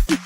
Coucou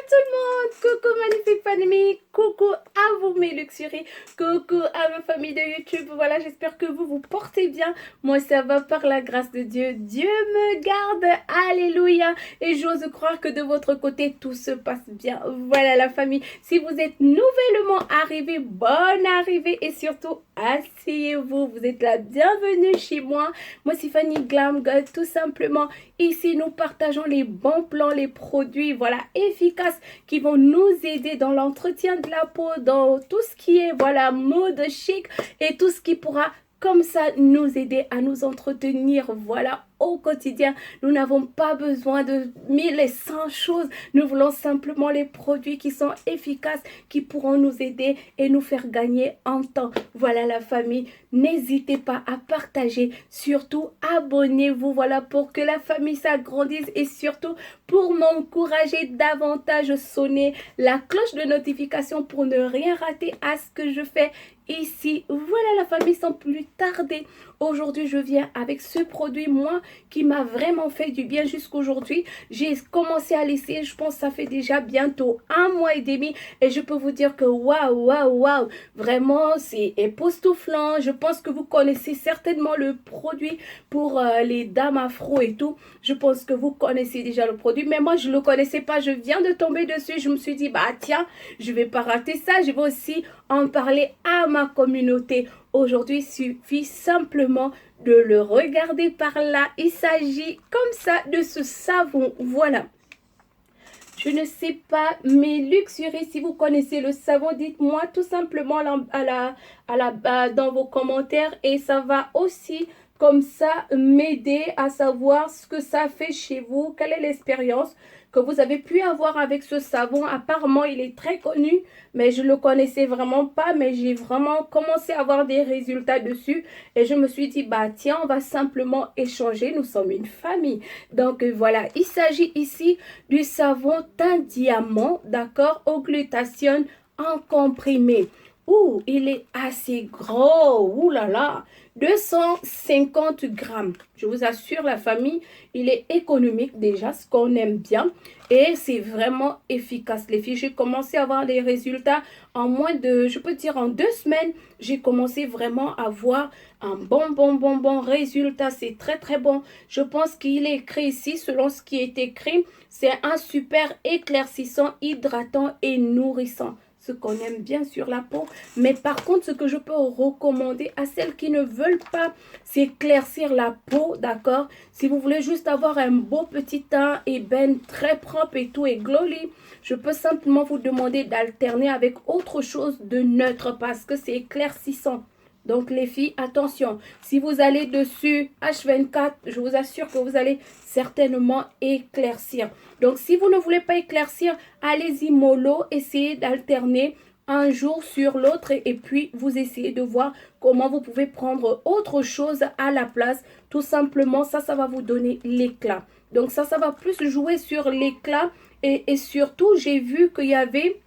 tout le monde, coucou magnifique famille, coucou à vous mes luxuries, coucou à ma famille de YouTube. Voilà, j'espère que vous vous portez bien. Moi ça va par la grâce de Dieu. Dieu me garde, alléluia. Et j'ose croire que de votre côté tout se passe bien. Voilà la famille, si vous êtes nouvellement arrivé, bonne arrivée et surtout asseyez-vous. Vous êtes la bienvenue chez moi. Moi c'est Fanny Glam Girl tout simplement. Ici nous partageons les bons plans, les produits voilà efficaces qui vont nous aider dans l'entretien de la peau, dans tout ce qui est voilà mode chic et tout ce qui pourra comme ça nous aider à nous entretenir voilà au quotidien. Nous n'avons pas besoin de 1100 choses. Nous voulons simplement les produits qui sont efficaces, qui pourront nous aider et nous faire gagner en temps. Voilà la famille. N'hésitez pas à partager. Surtout, abonnez-vous. Voilà pour que la famille s'agrandisse et surtout pour m'encourager davantage, sonner la cloche de notification pour ne rien rater à ce que je fais ici. Voilà la famille, sans plus tarder. Aujourd'hui, je viens avec ce produit, moi, qui m'a vraiment fait du bien jusqu'aujourd'hui. J'ai commencé à l'essayer, je pense que ça fait déjà bientôt 1 mois et demi. Et je peux vous dire que waouh, waouh, waouh, vraiment, c'est époustouflant. Je pense que vous connaissez certainement le produit pour les dames afro et tout. Je pense que vous connaissez déjà le produit. Mais moi, je ne le connaissais pas. Je viens de tomber dessus. Je me suis dit, bah tiens, je ne vais pas rater ça. Je vais aussi en parler à ma communauté. Aujourd'hui, il suffit simplement de le regarder par là. Il s'agit comme ça de ce savon. Voilà. Je ne sais pas, mes luxuries, si vous connaissez le savon, dites-moi tout simplement dans vos commentaires. Et ça va aussi comme ça m'aider à savoir ce que ça fait chez vous. Quelle est l'expérience que vous avez pu avoir avec ce savon. Apparemment, il est très connu, mais je ne le connaissais vraiment pas. Mais j'ai vraiment commencé à avoir des résultats dessus. Et je me suis dit, bah tiens, on va simplement échanger. Nous sommes une famille. Donc voilà, il s'agit ici du savon teint diamant, d'accord, au glutathione en comprimé. Ouh, il est assez gros. Ouh là là. 250 grammes. Je vous assure, la famille, il est économique déjà, ce qu'on aime bien. Et c'est vraiment efficace, les filles. J'ai commencé à avoir des résultats en moins de, je peux dire en 2 semaines. J'ai commencé vraiment à voir un bon résultat. C'est très, très bon. Je pense qu'il est écrit ici, selon ce qui est écrit, c'est un super éclaircissant, hydratant et nourrissant. Ce qu'on aime bien sur la peau. Mais par contre, ce que je peux recommander à celles qui ne veulent pas s'éclaircir la peau, d'accord? Si vous voulez juste avoir un beau petit teint ébène très propre et tout et glowy, je peux simplement vous demander d'alterner avec autre chose de neutre parce que c'est éclaircissant. Donc les filles, attention, si vous allez dessus H24, je vous assure que vous allez certainement éclaircir. Donc si vous ne voulez pas éclaircir, allez-y mollo, essayez d'alterner un jour sur l'autre et puis vous essayez de voir comment vous pouvez prendre autre chose à la place. Tout simplement, ça va vous donner l'éclat. Donc ça va plus jouer sur l'éclat et surtout, j'ai vu qu'il y avait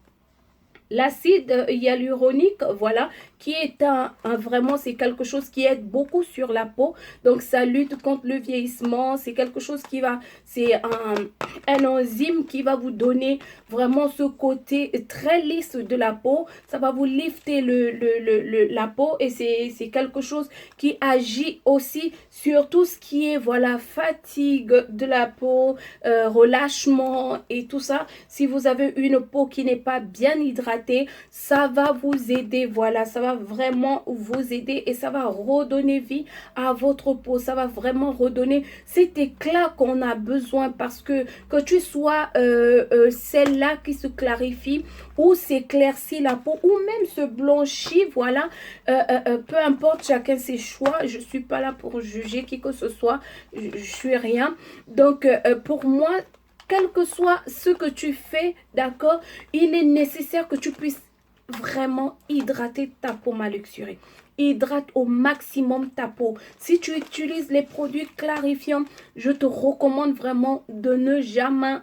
l'acide hyaluronique, voilà, qui est vraiment, c'est quelque chose qui aide beaucoup sur la peau. Donc, ça lutte contre le vieillissement. C'est quelque chose qui va, c'est un enzyme qui va vous donner vraiment ce côté très lisse de la peau. Ça va vous lifter la peau et c'est quelque chose qui agit aussi sur tout ce qui est, voilà, fatigue de la peau, relâchement et tout ça. Si vous avez une peau qui n'est pas bien hydratée, ça va vous aider, voilà, ça va vraiment vous aider et ça va redonner vie à votre peau. Ça va vraiment redonner cet éclat qu'on a besoin parce que tu sois celle-là qui se clarifie ou s'éclaircit la peau ou même se blanchit, voilà, peu importe, chacun ses choix. Je suis pas là pour juger qui que ce soit, je suis rien. Donc pour moi, quel que soit ce que tu fais, d'accord, il est nécessaire que tu puisses vraiment hydrater ta peau, ma luxurie. hydrate au maximum ta peau. Si tu utilises les produits clarifiants, je te recommande vraiment de ne jamais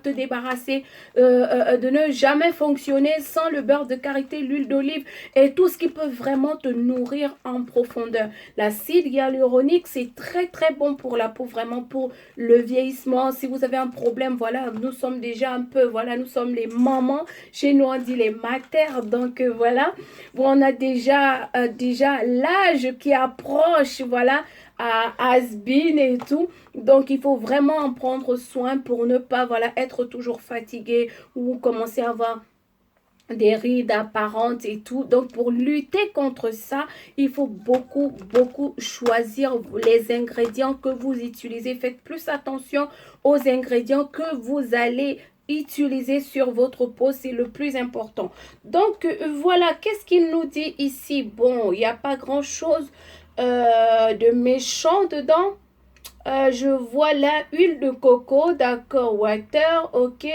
te débarrasser, de ne jamais fonctionner sans le beurre de karité, l'huile d'olive et tout ce qui peut vraiment te nourrir en profondeur. L'acide hyaluronique, c'est très bon pour la peau, vraiment pour le vieillissement. Si vous avez un problème, voilà, nous sommes déjà un peu, voilà, nous sommes les mamans. Chez nous, on dit les matères. Donc, voilà, bon, on a déjà l'âge qui approche, voilà, à has-been et tout. Donc, il faut vraiment en prendre soin pour ne pas, voilà, être toujours fatigué ou commencer à avoir des rides apparentes et tout. Donc, pour lutter contre ça, il faut beaucoup choisir les ingrédients que vous utilisez. Faites plus attention aux ingrédients que vous allez utiliser sur votre peau, c'est le plus important. Donc, voilà, qu'est-ce qu'il nous dit ici? Bon, il n'y a pas grand-chose de méchant dedans. Je vois la huile de coco, d'accord, water, ok,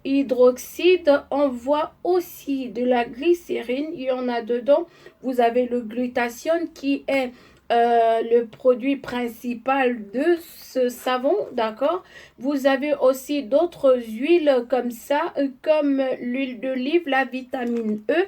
hydroxyde, on voit aussi de la glycérine, il y en a dedans. Vous avez le glutathione qui est le produit principal de ce savon, d'accord. Vous avez aussi d'autres huiles comme ça, comme l'huile d'olive, la vitamine E.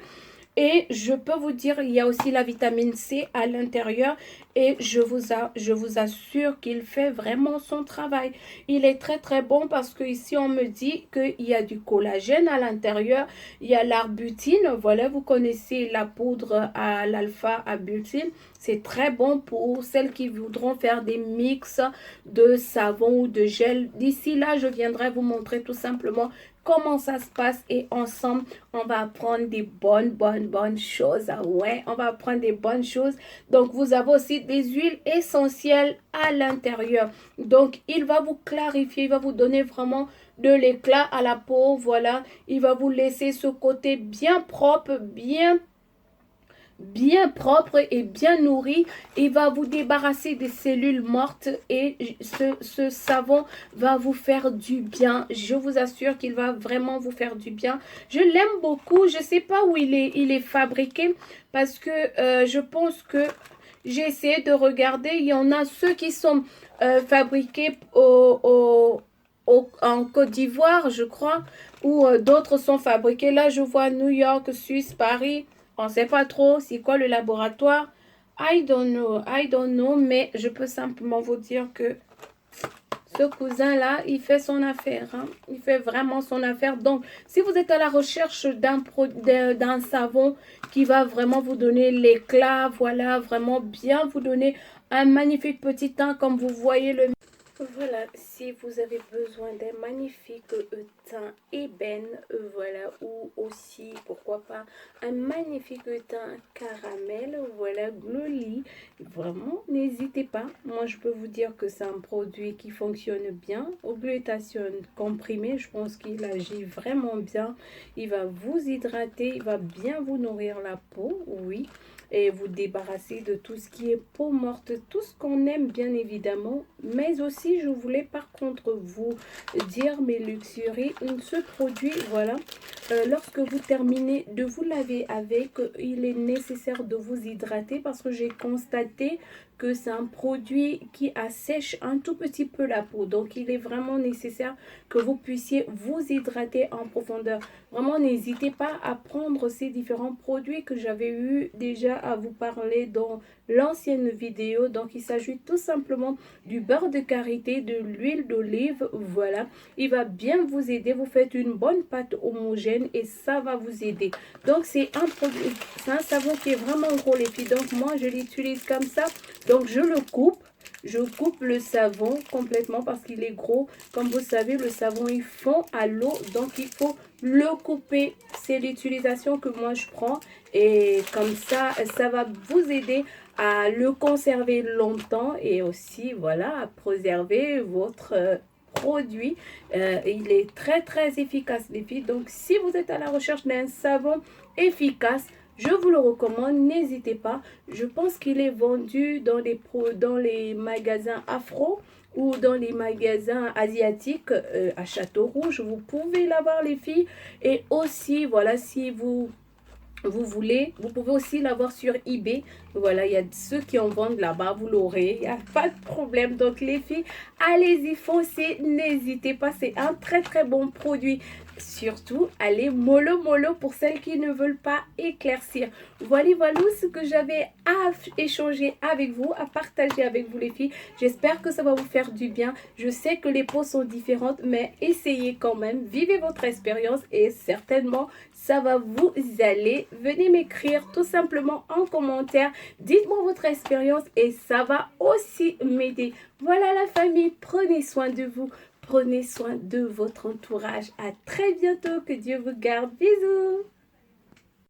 Et je peux vous dire, il y a aussi la vitamine C à l'intérieur et je vous assure qu'il fait vraiment son travail. Il est très bon parce que ici on me dit qu'il y a du collagène à l'intérieur, il y a l'arbutine, voilà, vous connaissez la poudre à l'alpha-arbutine. C'est très bon pour celles qui voudront faire des mix de savon ou de gel. D'ici là, je viendrai vous montrer tout simplement comment ça se passe et ensemble, on va apprendre des bonnes choses. Ah ouais, on va apprendre des bonnes choses. Donc, vous avez aussi des huiles essentielles à l'intérieur. Donc, il va vous clarifier, il va vous donner vraiment de l'éclat à la peau. Voilà, il va vous laisser ce côté bien propre, bien propre et bien nourri. Il va vous débarrasser des cellules mortes et ce savon va vous faire du bien. Je vous assure qu'il va vraiment vous faire du bien. Je l'aime beaucoup. Je ne sais pas où il est fabriqué parce que je pense que j'ai essayé de regarder. Il y en a ceux qui sont fabriqués en Côte d'Ivoire, je crois, ou d'autres sont fabriqués. Là, je vois New York, Suisse, Paris. On ne sait pas trop c'est quoi le laboratoire. I don't know, mais je peux simplement vous dire que ce cousin-là, il fait son affaire. Hein. Il fait vraiment son affaire. Donc, si vous êtes à la recherche d'un savon qui va vraiment vous donner l'éclat, voilà, vraiment bien vous donner un magnifique petit teint, comme vous voyez le... Voilà, si vous avez besoin d'un magnifique teint ébène, voilà, ou aussi, pourquoi pas, un magnifique teint caramel, voilà, Glowly, vraiment, n'hésitez pas. Moi, je peux vous dire que c'est un produit qui fonctionne bien. Au glutathione comprimé, je pense qu'il agit vraiment bien. Il va vous hydrater, il va bien vous nourrir la peau, oui, et vous débarrasser de tout ce qui est peau morte, tout ce qu'on aime bien évidemment. Mais aussi je voulais par contre vous dire mes luxuries, ce produit, voilà, lorsque vous terminez de vous laver avec, il est nécessaire de vous hydrater parce que j'ai constaté que c'est un produit qui assèche un tout petit peu la peau. Donc, il est vraiment nécessaire que vous puissiez vous hydrater en profondeur. Vraiment, n'hésitez pas à prendre ces différents produits que j'avais eu déjà à vous parler dans l'ancienne vidéo. Donc, il s'agit tout simplement du beurre de karité, de l'huile d'olive. Voilà, il va bien vous aider. Vous faites une bonne pâte homogène et ça va vous aider. Donc, c'est un produit, c'est un savon qui est vraiment gros les filles. Donc, moi, je l'utilise comme ça. Donc, je le coupe. Je coupe le savon complètement parce qu'il est gros. Comme vous savez, le savon, il fond à l'eau. Donc, il faut le couper. C'est l'utilisation que moi, je prends. Et comme ça va vous aider à le conserver longtemps. Et aussi, voilà, à préserver votre produit. Il est très efficace, les filles. Donc, si vous êtes à la recherche d'un savon efficace, je vous le recommande, n'hésitez pas. Je pense qu'il est vendu dans les magasins afro ou dans les magasins asiatiques à Château Rouge. Vous pouvez l'avoir les filles. Et aussi, voilà, si vous vous pouvez aussi l'avoir sur eBay. Voilà, il y a ceux qui en vendent là-bas, vous l'aurez, il n'y a pas de problème. Donc les filles, allez-y, foncez, n'hésitez pas, c'est un très très bon produit. Surtout, allez mollo mollo pour celles qui ne veulent pas éclaircir. Voilà, voilà ce que j'avais à échanger avec vous, à partager avec vous les filles. J'espère que ça va vous faire du bien. Je sais que les peaux sont différentes, mais essayez quand même. Vivez votre expérience et certainement, ça va vous aller. Venez m'écrire tout simplement en commentaire. Dites-moi votre expérience et ça va aussi m'aider. Voilà la famille, prenez soin de vous. Prenez soin de votre entourage. À très bientôt. Que Dieu vous garde. Bisous.